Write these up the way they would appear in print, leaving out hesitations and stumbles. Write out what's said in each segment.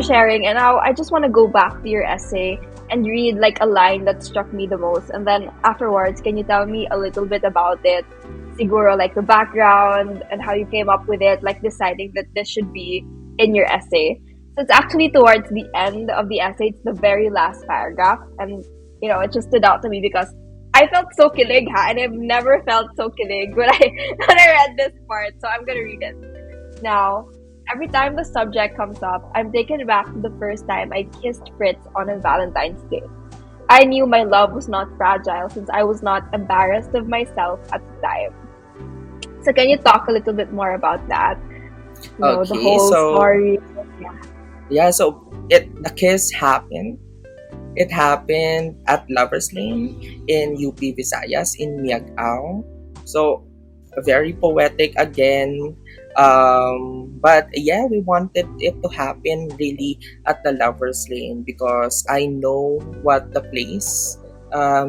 sharing. And now I just want to go back to your essay and read like a line that struck me the most. And then afterwards, can you tell me a little bit about it? Siguro like the background and how you came up with it, like deciding that this should be in your essay. So it's actually towards the end of the essay. It's the very last paragraph. And, it just stood out to me because I felt so kilig, ha? And I've never felt so kilig when I, when I read this part. So I'm going to read it. Now, every time the subject comes up, I'm taken back to the first time I kissed Fritz on a Valentine's Day. I knew my love was not fragile since I was not embarrassed of myself at the time. So can you talk a little bit more about that? The Okay, whole so story. Yeah. yeah, so the kiss happened. It happened at Lovers Lane in UP Visayas in Miagao. So very poetic again. But yeah, we wanted it to happen really at the Lovers Lane because I know what the place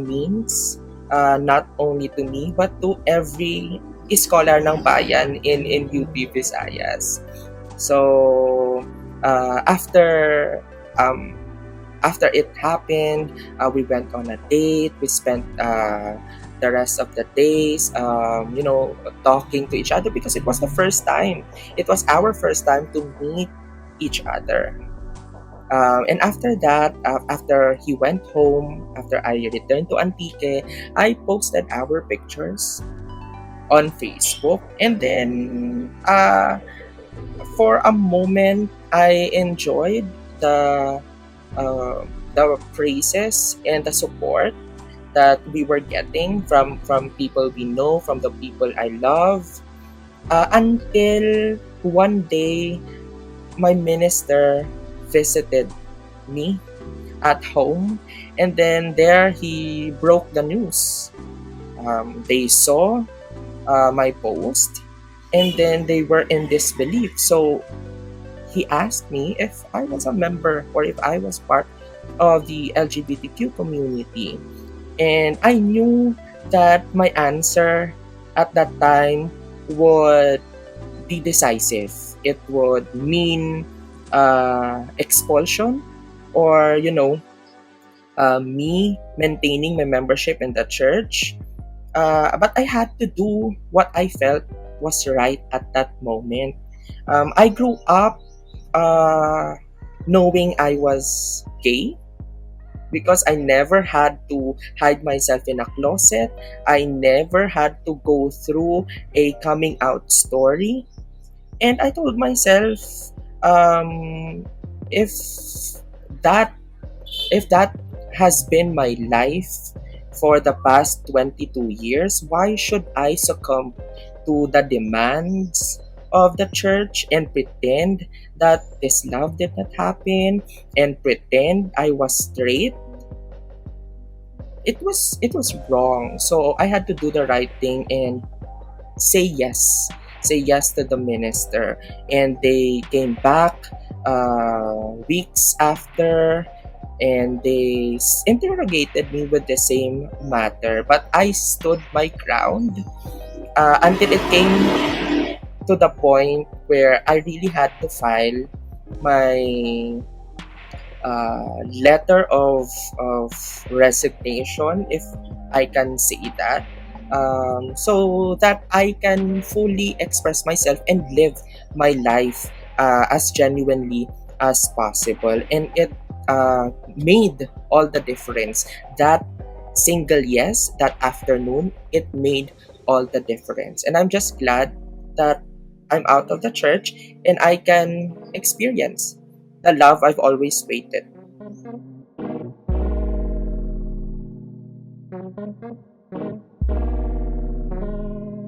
means, not only to me but to every scholar ng bayan in UP Visayas. So um, after it happened, we went on a date. We spent the rest of the days, talking to each other because it was the first time. It was our first time to meet each other. And after that, after he went home, after I returned to Antique, I posted our pictures on Facebook. And then, for a moment, I enjoyed the the praises and the support that we were getting from people we know, from the people I love, until one day my minister visited me at home, and then there he broke the news. They saw my post, and then they were in disbelief. So he asked me if I was a member or if I was part of the LGBTQ community. And I knew that my answer at that time would be decisive. It would mean expulsion, or, me maintaining my membership in the church. But I had to do what I felt was right at that moment. I grew up knowing I was gay because I never had to hide myself in a closet. I never had to go through a coming out story. And I told myself, um, if that if that has been my life for the past 22 years, why should I succumb to the demands of the church and pretend that this love did not happen and pretend I was straight? It was wrong. So I had to do the right thing and say yes. Say yes to the minister. And they came back weeks after, and they interrogated me with the same matter. But I stood my ground until it came to the point where I really had to file my letter of resignation, if I can say that, so that I can fully express myself and live my life as genuinely as possible. And it made all the difference. That single yes, that afternoon, it made all the difference. And I'm just glad that I'm out of the church and I can experience the love I've always waited